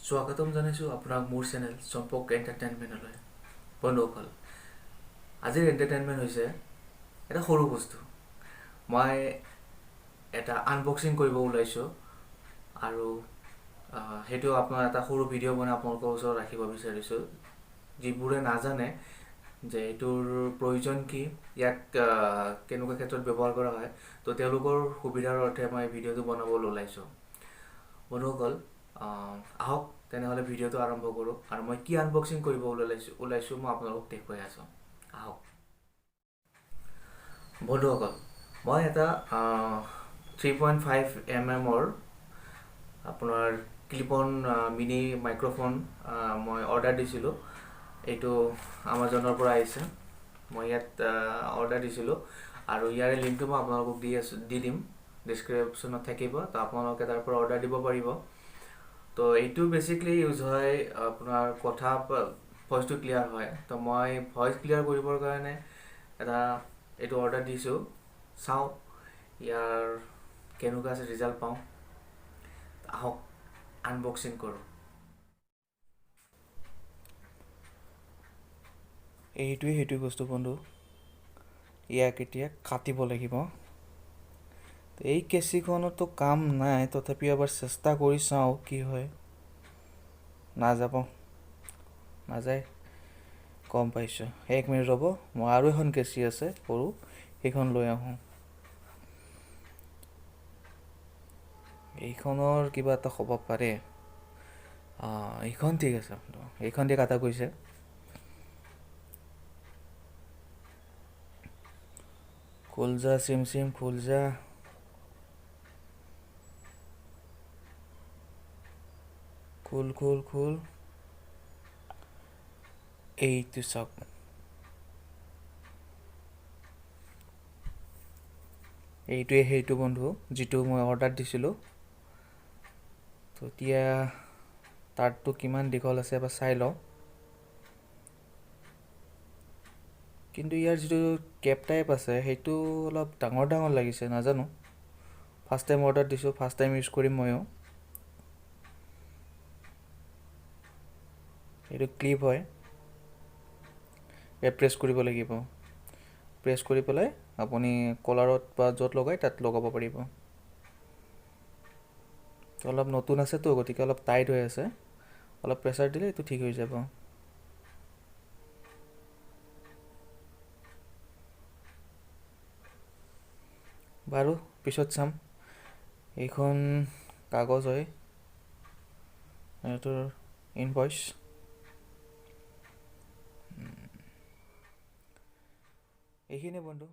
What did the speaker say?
স্বাগতম জনাইছোঁ আপোনাক মোৰ চেনেল চম্পক এণ্টাৰটেইনমেণ্টলৈ। বন্ধুসকল, আজিৰ এণ্টাৰটেইনমেণ্ট হৈছে এটা সৰু বস্তু। মই এটা আনবক্সিং কৰিব ওলাইছোঁ আৰু সেইটো আপোনাৰ এটা সৰু ভিডিঅ' বনাই আপোনালোকৰ ওচৰত ৰাখিব বিচাৰিছোঁ। যিবোৰে নাজানে যে এইটোৰ প্ৰয়োজন কি, ইয়াক কেনেকুৱা ক্ষেত্ৰত ব্যৱহাৰ কৰা হয়, তো তেওঁলোকৰ সুবিধাৰ অৰ্থে মই ভিডিঅ'টো বনাবলৈ ওলাইছোঁ। বন্ধুসকল, আহক তেনেহ'লে ভিডিঅ'টো আৰম্ভ কৰোঁ আৰু মই কি আনবক্সিং কৰিব ওলাইছোঁ মই আপোনালোকক দেখুৱাই আছোঁ। আহক বন্ধুসকল, মই এটা 3.5 mm আপোনাৰ ক্লিপ-অন মিনি মাইক্ৰফোন মই অৰ্ডাৰ দিছিলোঁ। এইটো আমাজনৰ পৰা আহিছে। মই ইয়াত অৰ্ডাৰ দিছিলোঁ আৰু ইয়াৰে লিংকটো মই আপোনালোকক দি দিম, ডিছক্ৰিপশ্যনত থাকিব, তো আপোনালোকে তাৰ পৰা অৰ্ডাৰ দিব পাৰিব। তো এইটো বেচিকলি ইউজ হয় আপোনাৰ ভইচটো ক্লিয়াৰ হয়। তো মই ভইচ ক্লিয়াৰ কৰিবৰ কাৰণে এইটো অৰ্ডাৰ দিছোঁ। চাওঁ ইয়াৰ কেনেকুৱা আছে, ৰিজাল্ট পাওঁ। আহক আনবক্সিং কৰোঁ। এইটোৱে সেইটো বস্তু বন্ধু, ইয়াক এতিয়া কাটিব লাগিব। এই কেঁচিখনতো কাম নাই, তথাপিও এবাৰ চেষ্টা কৰি চাওঁ কি হয়। নাযায়, গম পাইছোঁ। 1 মিনিট ৰ'ব, মই আৰু এখন কেঁচি আছে সৰু, সেইখন লৈ আহোঁ। এইখনৰ কিবা এটা হ'ব পাৰে। এইখন ঠিক আছে, এইখন দিয়ে কাটা গৈছে। খোল যা চিম খোল যা। খোল। এইটো চাওক, এইটোৱে সেইটো বন্ধু যিটো মই অৰ্ডাৰ দিছিলোঁ। তো এতিয়া তাঁৰটো কিমান দীঘল আছে এবাৰ চাই লওঁ। কিন্তু ইয়াৰ যিটো কেপ টাইপ আছে সেইটো অলপ ডাঙৰ লাগিছে, নাজানো। ফাৰ্ষ্ট টাইম অৰ্ডাৰ দিছোঁ, ফাৰ্ষ্ট টাইম ইউজ কৰিম ময়ো। এইটো ক্লিপ হয়, প্ৰেছ কৰিব লাগিব। প্ৰেছ কৰি পেলাই আপুনি কলাৰত বা য'ত লগাই তাত লগাব পাৰিব। অলপ নতুন আছেতো, গতিকে অলপ টাইট হৈ আছে। অলপ প্ৰেছাৰ দিলে এইটো ঠিক হৈ যাব। বাৰু পিছত চাম। এইখন কাগজ হয়, এইটোৰ ইনভইচ। এইখিনিয়ে বন্ধু।